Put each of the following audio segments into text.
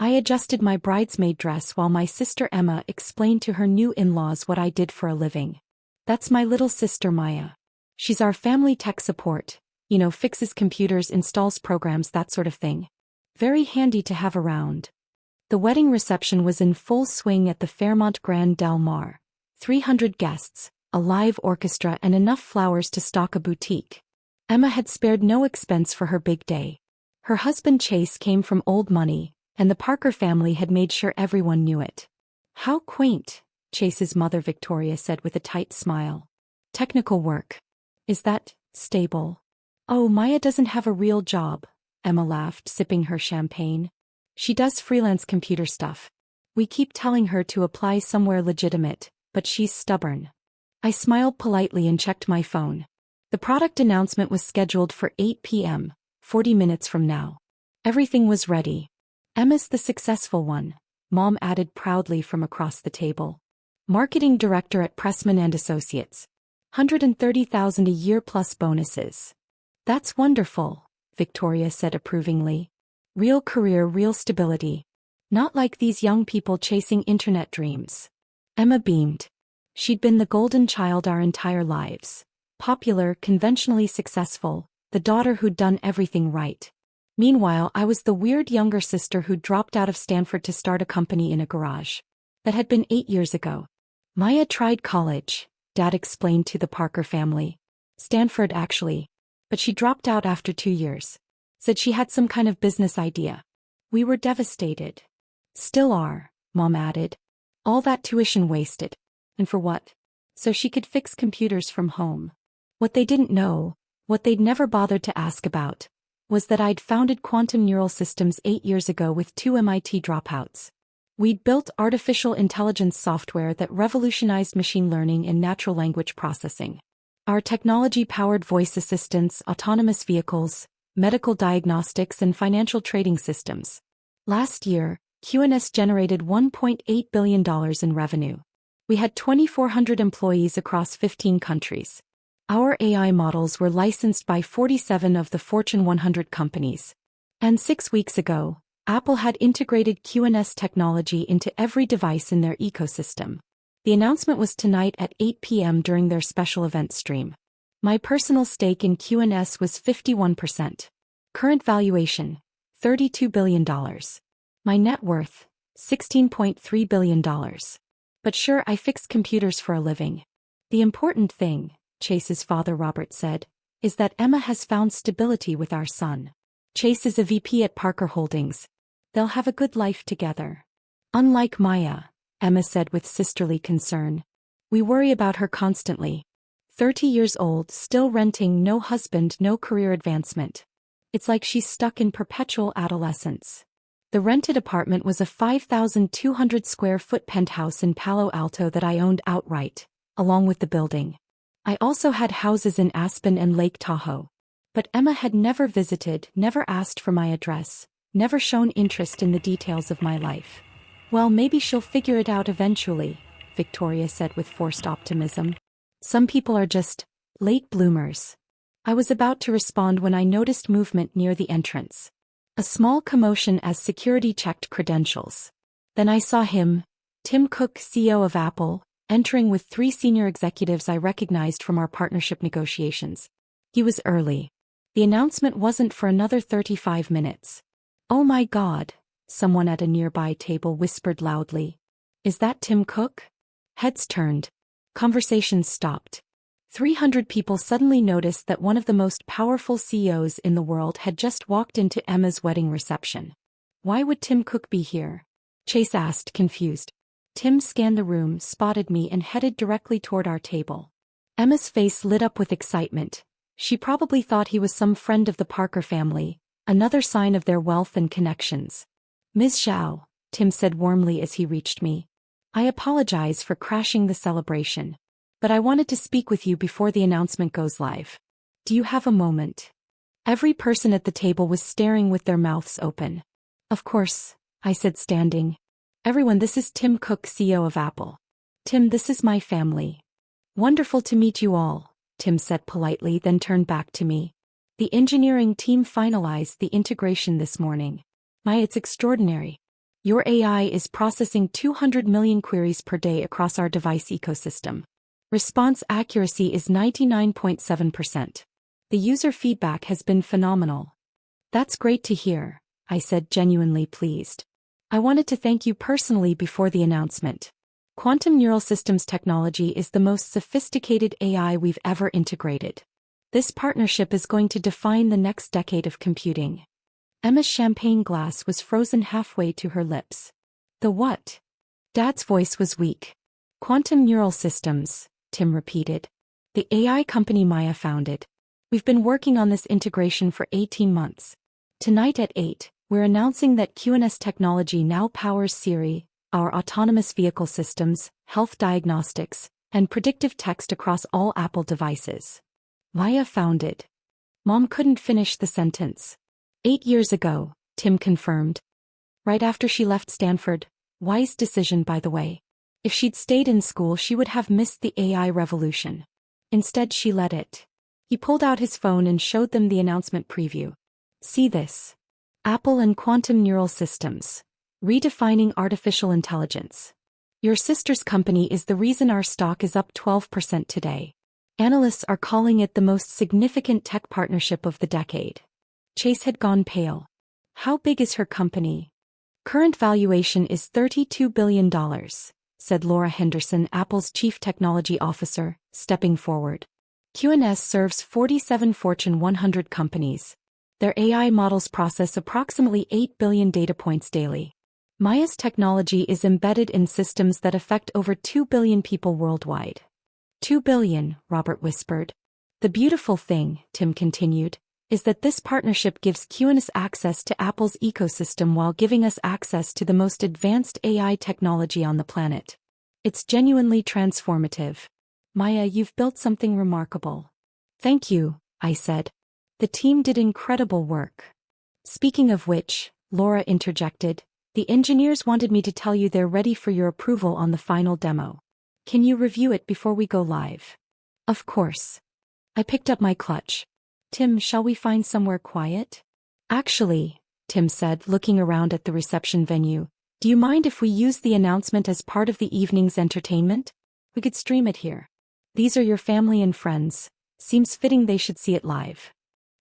I adjusted my bridesmaid dress while my sister Emma explained to her new in-laws what I did for a living. That's my little sister Maya. She's our family tech support, fixes computers, installs programs, that sort of thing. Very handy to have around. The wedding reception was in full swing at the Fairmont Grand Del Mar. 300 guests, a live orchestra, and enough flowers to stock a boutique. Emma had spared no expense for her big day. Her husband Chase came from old money, and the Parker family had made sure everyone knew it. How quaint, Chase's mother Victoria said with a tight smile. Technical work. Is that stable? Oh, Maya doesn't have a real job, Emma laughed, sipping her champagne. She does freelance computer stuff. We keep telling her to apply somewhere legitimate, but she's stubborn. I smiled politely and checked my phone. The product announcement was scheduled for 8 p.m., 40 minutes from now. Everything was ready. Emma's the successful one, Mom added proudly from across the table. Marketing director at Pressman & Associates. $130,000 a year plus bonuses. That's wonderful, Victoria said approvingly. Real career, real stability. Not like these young people chasing internet dreams. Emma beamed. She'd been the golden child our entire lives. Popular, conventionally successful, the daughter who'd done everything right. Meanwhile, I was the weird younger sister who'd dropped out of Stanford to start a company in a garage. That had been 8 years ago. Maya tried college, Dad explained to the Parker family. Stanford, actually. But she dropped out after 2 years. Said she had some kind of business idea. We were devastated. Still are, Mom added. All that tuition wasted. And for what? So she could fix computers from home. What they didn't know, what they'd never bothered to ask about, was that I'd founded Quantum Neural Systems 8 years ago with 2 MIT dropouts. We'd built artificial intelligence software that revolutionized machine learning and natural language processing. Our technology powered voice assistants, autonomous vehicles, medical diagnostics, and financial trading systems. Last year, QNS generated $1.8 billion in revenue. We had 2,400 employees across 15 countries. Our AI models were licensed by 47 of the Fortune 100 companies. And 6 weeks ago, Apple had integrated QNS technology into every device in their ecosystem. The announcement was tonight at 8 p.m. during their special event stream. My personal stake in QNS was 51%. Current valuation, $32 billion. My net worth, $16.3 billion. But sure, I fix computers for a living. The important thing, Chase's father Robert said, is that Emma has found stability with our son. Chase is a VP at Parker Holdings. They'll have a good life together. Unlike Maya, Emma said with sisterly concern. We worry about her constantly. 30 years old, still renting, no husband, no career advancement. It's like she's stuck in perpetual adolescence. The rented apartment was a 5,200 square foot penthouse in Palo Alto that I owned outright, along with the building. I also had houses in Aspen and Lake Tahoe. But Emma had never visited, never asked for my address, never shown interest in the details of my life. Well, maybe she'll figure it out eventually, Victoria said with forced optimism. Some people are just late bloomers. I was about to respond when I noticed movement near the entrance. A small commotion as security checked credentials. Then I saw him, Tim Cook, CEO of Apple, entering with 3 senior executives I recognized from our partnership negotiations. He was early. The announcement wasn't for another 35 minutes. Oh my God, someone at a nearby table whispered loudly. Is that Tim Cook? Heads turned. Conversations stopped. 300 people suddenly noticed that one of the most powerful CEOs in the world had just walked into Emma's wedding reception. Why would Tim Cook be here? Chase asked, confused. Tim scanned the room, spotted me, and headed directly toward our table. Emma's face lit up with excitement. She probably thought he was some friend of the Parker family, another sign of their wealth and connections. Ms. Zhao, Tim said warmly as he reached me. I apologize for crashing the celebration. But I wanted to speak with you before the announcement goes live. Do you have a moment? Every person at the table was staring with their mouths open. Of course, I said, standing. Everyone, this is Tim Cook, CEO of Apple. Tim, this is my family. Wonderful to meet you all, Tim said politely, then turned back to me. The engineering team finalized the integration this morning. It's extraordinary. Your AI is processing 200 million queries per day across our device ecosystem. Response accuracy is 99.7%. The user feedback has been phenomenal. That's great to hear, I said, genuinely pleased. I wanted to thank you personally before the announcement. Quantum neural systems technology is the most sophisticated AI we've ever integrated. This partnership is going to define the next decade of computing. Emma's champagne glass was frozen halfway to her lips. The what? Dad's voice was weak. Quantum neural systems, Tim repeated. The AI company Maya founded. We've been working on this integration for 18 months. Tonight at 8, we're announcing that QNS technology now powers Siri, our autonomous vehicle systems, health diagnostics, and predictive text across all Apple devices. Maya founded. Mom couldn't finish the sentence. 8 years ago, Tim confirmed. Right after she left Stanford. Wise decision, by the way. If she'd stayed in school, she would have missed the AI revolution. Instead, she let it. He pulled out his phone and showed them the announcement preview. See this. Apple and quantum neural systems. Redefining artificial intelligence. Your sister's company is the reason our stock is up 12% today. Analysts are calling it the most significant tech partnership of the decade. Chase had gone pale. How big is her company? Current valuation is $32 billion, said Laura Henderson, Apple's chief technology officer, stepping forward. QNS serves 47 Fortune 100 companies. Their AI models process approximately 8 billion data points daily. Maya's technology is embedded in systems that affect over 2 billion people worldwide. 2 billion, Robert whispered. The beautiful thing, Tim continued, is that this partnership gives QNS access to Apple's ecosystem while giving us access to the most advanced AI technology on the planet. It's genuinely transformative. Maya, you've built something remarkable. Thank you, I said. The team did incredible work. Speaking of which, Laura interjected, the engineers wanted me to tell you they're ready for your approval on the final demo. Can you review it before we go live? Of course. I picked up my clutch. Tim, shall we find somewhere quiet? Actually, Tim said, looking around at the reception venue, do you mind if we use the announcement as part of the evening's entertainment? We could stream it here. These are your family and friends. Seems fitting they should see it live.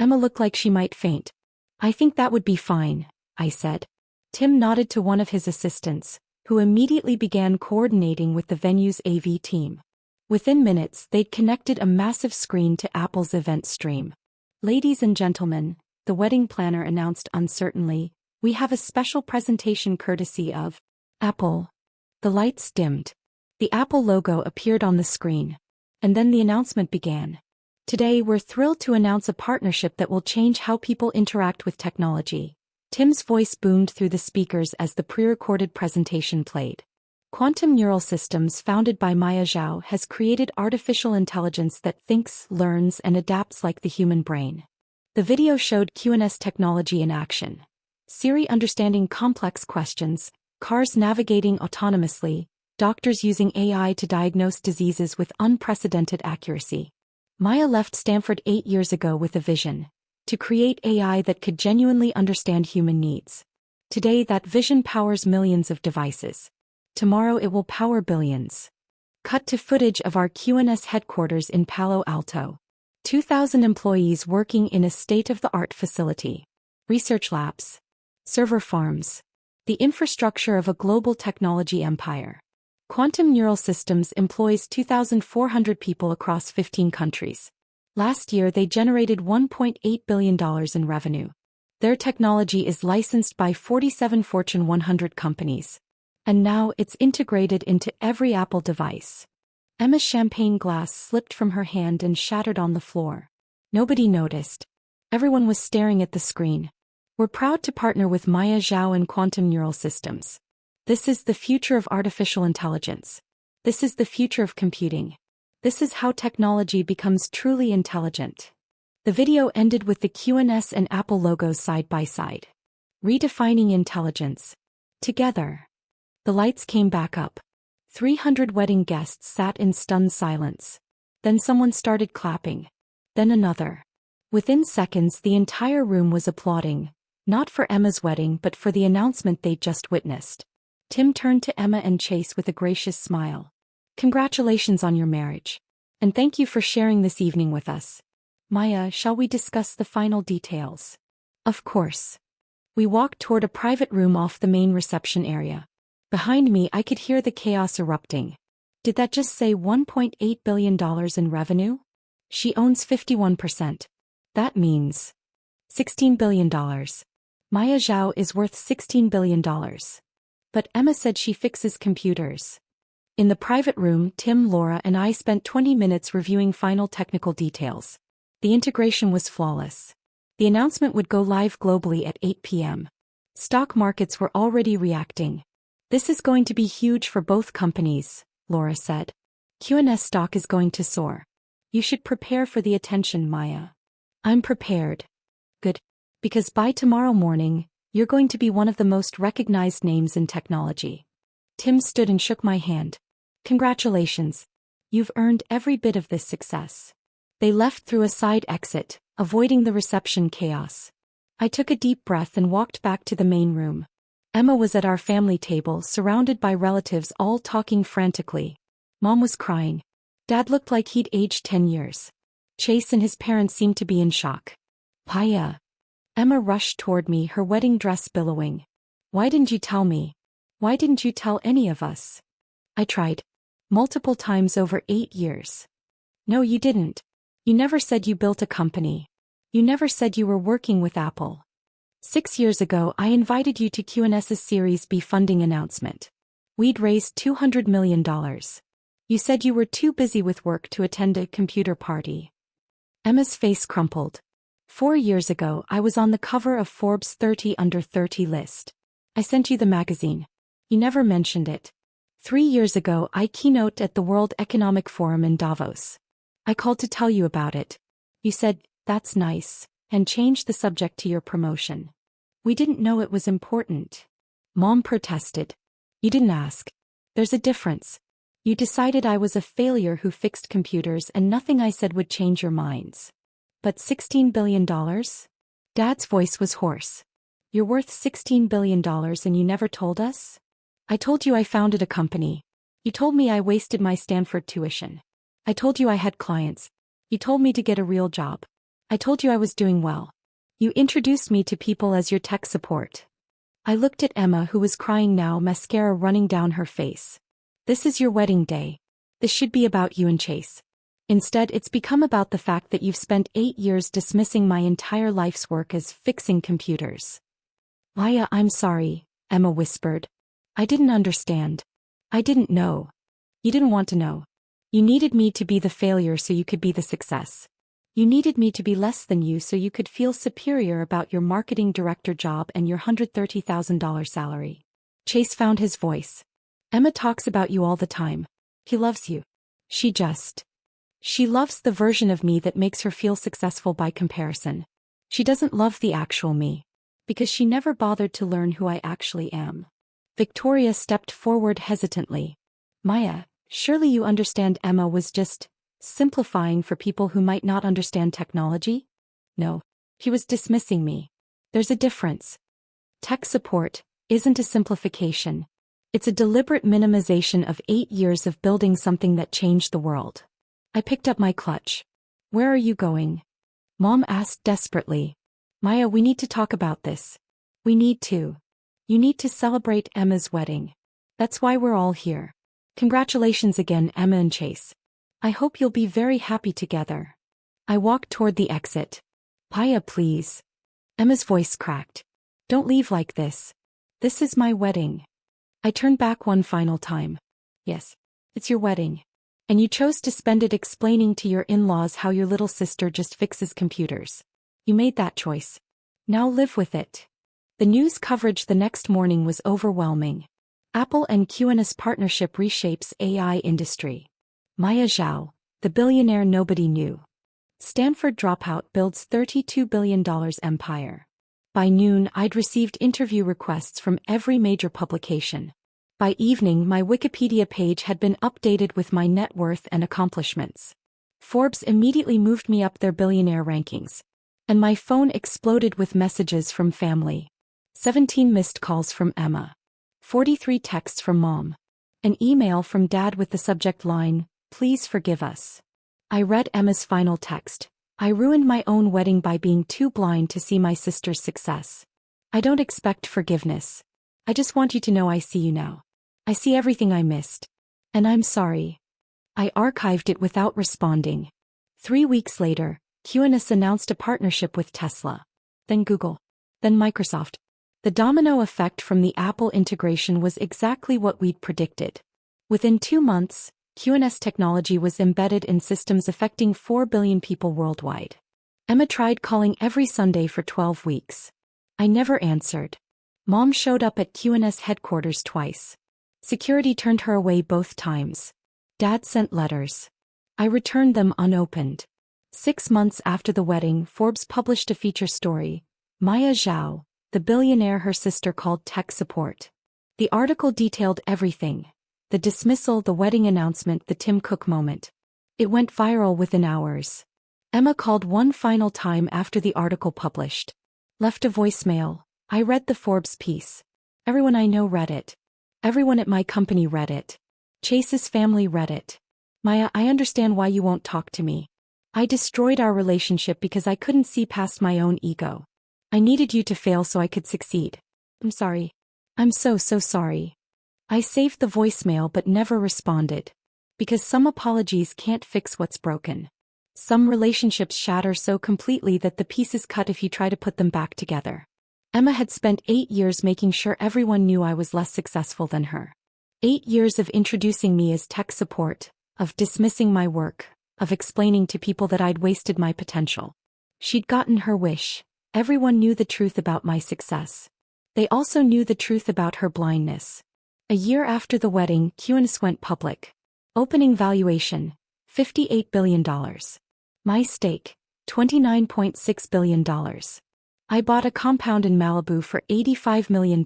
Emma looked like she might faint. I think that would be fine, I said. Tim nodded to one of his assistants, who immediately began coordinating with the venue's AV team. Within minutes, they'd connected a massive screen to Apple's event stream. Ladies and gentlemen, the wedding planner announced uncertainly, we have a special presentation courtesy of Apple. The lights dimmed. The Apple logo appeared on the screen. And then the announcement began. Today we're thrilled to announce a partnership that will change how people interact with technology. Tim's voice boomed through the speakers as the pre-recorded presentation played. Quantum neural systems founded by Maya Zhao has created artificial intelligence that thinks, learns, and adapts like the human brain. The video showed QNS technology in action. Siri understanding complex questions, cars navigating autonomously, doctors using AI to diagnose diseases with unprecedented accuracy. Maya left Stanford 8 years ago with a vision: to create AI that could genuinely understand human needs. Today that vision powers millions of devices. Tomorrow it will power billions. Cut to footage of our QNS headquarters in Palo Alto. 2,000 employees working in a state-of-the-art facility. Research labs. Server farms. The infrastructure of a global technology empire. Quantum Neural Systems employs 2,400 people across 15 countries. Last year they generated $1.8 billion in revenue. Their technology is licensed by 47 Fortune 100 companies. And now it's integrated into every Apple device. Emma's champagne glass slipped from her hand and shattered on the floor. Nobody noticed. Everyone was staring at the screen. We're proud to partner with Maya Zhao and Quantum Neural Systems. This is the future of artificial intelligence. This is the future of computing. This is how technology becomes truly intelligent. The video ended with the QNS and Apple logos side by side. Redefining intelligence. Together. The lights came back up. 300 wedding guests sat in stunned silence. Then someone started clapping. Then another. Within seconds the entire room was applauding. Not for Emma's wedding but for the announcement they'd just witnessed. Tim turned to Emma and Chase with a gracious smile. Congratulations on your marriage. And thank you for sharing this evening with us. Maya, shall we discuss the final details? Of course. We walked toward a private room off the main reception area. Behind me I could hear the chaos erupting. Did that just say $1.8 billion in revenue? She owns 51%. That means $16 billion. Maya Zhao is worth $16 billion. But Emma said she fixes computers. In the private room, Tim, Laura, and I spent 20 minutes reviewing final technical details. The integration was flawless. The announcement would go live globally at 8 p.m. Stock markets were already reacting. This is going to be huge for both companies, Laura said. QNS stock is going to soar. You should prepare for the attention, Maya. I'm prepared. Good. Because by tomorrow morning, you're going to be one of the most recognized names in technology. Tim stood and shook my hand. Congratulations. You've earned every bit of this success. They left through a side exit, avoiding the reception chaos. I took a deep breath and walked back to the main room. Emma was at our family table, surrounded by relatives all talking frantically. Mom was crying. Dad looked like he'd aged 10 years. Chase and his parents seemed to be in shock. Maya. Emma rushed toward me, her wedding dress billowing. Why didn't you tell me? Why didn't you tell any of us? I tried. Multiple times over 8 years. No, you didn't. You never said you built a company. You never said you were working with Apple. 6 years ago I invited you to QNS's Series B funding announcement. We'd raised $200 million. You said you were too busy with work to attend a computer party. Emma's face crumpled. 4 years ago I was on the cover of Forbes 30 Under 30 list. I sent you the magazine. You never mentioned it. 3 years ago I keynoted at the World Economic Forum in Davos. I called to tell you about it. You said, "That's nice," and changed the subject to your promotion. We didn't know it was important. Mom protested. You didn't ask. There's a difference. You decided I was a failure who fixed computers and nothing I said would change your minds. But $16 billion? Dad's voice was hoarse. You're worth $16 billion and you never told us? I told you I founded a company. You told me I wasted my Stanford tuition. I told you I had clients. You told me to get a real job. I told you I was doing well. You introduced me to people as your tech support. I looked at Emma, who was crying now, mascara running down her face. This is your wedding day. This should be about you and Chase. Instead, it's become about the fact that you've spent 8 years dismissing my entire life's work as fixing computers. Maya, I'm sorry, Emma whispered. I didn't understand. I didn't know. You didn't want to know. You needed me to be the failure so you could be the success. You needed me to be less than you so you could feel superior about your marketing director job and your $130,000 salary. Chase found his voice. Emma talks about you all the time. He loves you. She loves the version of me that makes her feel successful by comparison. She doesn't love the actual me. Because she never bothered to learn who I actually am. Victoria stepped forward hesitantly. Maya, surely you understand Emma was just simplifying for people who might not understand technology? No. He was dismissing me. There's a difference. Tech support isn't a simplification. It's a deliberate minimization of 8 years of building something that changed the world. I picked up my clutch. Where are you going? Mom asked desperately. Maya, we need to talk about this. We need to. You need to celebrate Emma's wedding. That's why we're all here. Congratulations again, Emma and Chase. I hope you'll be very happy together. I walked toward the exit. Maya, please. Emma's voice cracked. Don't leave like this. This is my wedding. I turned back one final time. Yes, it's your wedding. And you chose to spend it explaining to your in-laws how your little sister just fixes computers. You made that choice. Now live with it. The news coverage the next morning was overwhelming. Apple and QNS partnership reshapes AI industry. Maya Zhao, the billionaire nobody knew. Stanford dropout builds $32 billion empire. By noon, I'd received interview requests from every major publication. By evening, my Wikipedia page had been updated with my net worth and accomplishments. Forbes immediately moved me up their billionaire rankings. And my phone exploded with messages from family. 17 missed calls from Emma. 43 texts from mom. An email from dad with the subject line, "Please forgive us." I read Emma's final text. "I ruined my own wedding by being too blind to see my sister's success. I don't expect forgiveness. I just want you to know I see you now. I see everything I missed. And I'm sorry." I archived it without responding. 3 weeks later, QNS announced a partnership with Tesla. Then Google. Then Microsoft. The domino effect from the Apple integration was exactly what we'd predicted. Within 2 months, QNS technology was embedded in systems affecting 4 billion people worldwide. Emma tried calling every Sunday for 12 weeks. I never answered. Mom showed up at QNS headquarters twice. Security turned her away both times. Dad sent letters. I returned them unopened. 6 months after the wedding, Forbes published a feature story, Maya Zhao, the billionaire her sister called tech support. The article detailed everything. The dismissal, the wedding announcement, the Tim Cook moment. It went viral within hours. Emma called one final time after the article published. Left a voicemail. I read the Forbes piece. Everyone I know read it. Everyone at my company read it. Chase's family read it. "Maya, I understand why you won't talk to me. I destroyed our relationship because I couldn't see past my own ego. I needed you to fail so I could succeed. I'm sorry. I'm so sorry." I saved the voicemail but never responded. Because some apologies can't fix what's broken. Some relationships shatter so completely that the pieces cut if you try to put them back together. Emma had spent 8 years making sure everyone knew I was less successful than her. 8 years of introducing me as tech support, of dismissing my work, of explaining to people that I'd wasted my potential. She'd gotten her wish. Everyone knew the truth about my success. They also knew the truth about her blindness. A year after the wedding, QNS went public. Opening valuation, $58 billion. My stake, $29.6 billion. I bought a compound in Malibu for $85 million.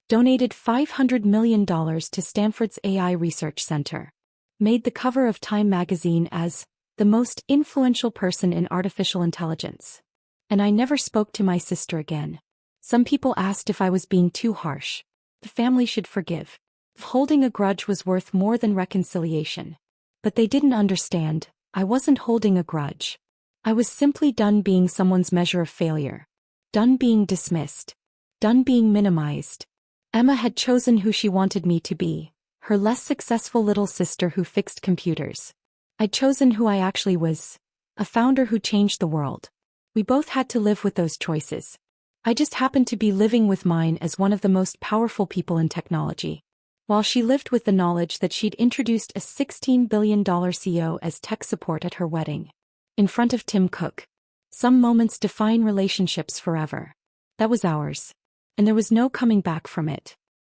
Donated $500 million to Stanford's AI Research Center. Made the cover of Time magazine as the most influential person in artificial intelligence. And I never spoke to my sister again. Some people asked if I was being too harsh. The family should forgive. If holding a grudge was worth more than reconciliation. But they didn't understand. I wasn't holding a grudge. I was simply done being someone's measure of failure. Done being dismissed. Done being minimized. Emma had chosen who she wanted me to be, her less successful little sister who fixed computers. I'd chosen who I actually was, a founder who changed the world. We both had to live with those choices. I just happened to be living with mine as one of the most powerful people in technology. While she lived with the knowledge that she'd introduced a $16 billion CEO as tech support at her wedding. In front of Tim Cook. Some moments define relationships forever. That was ours. And there was no coming back from it.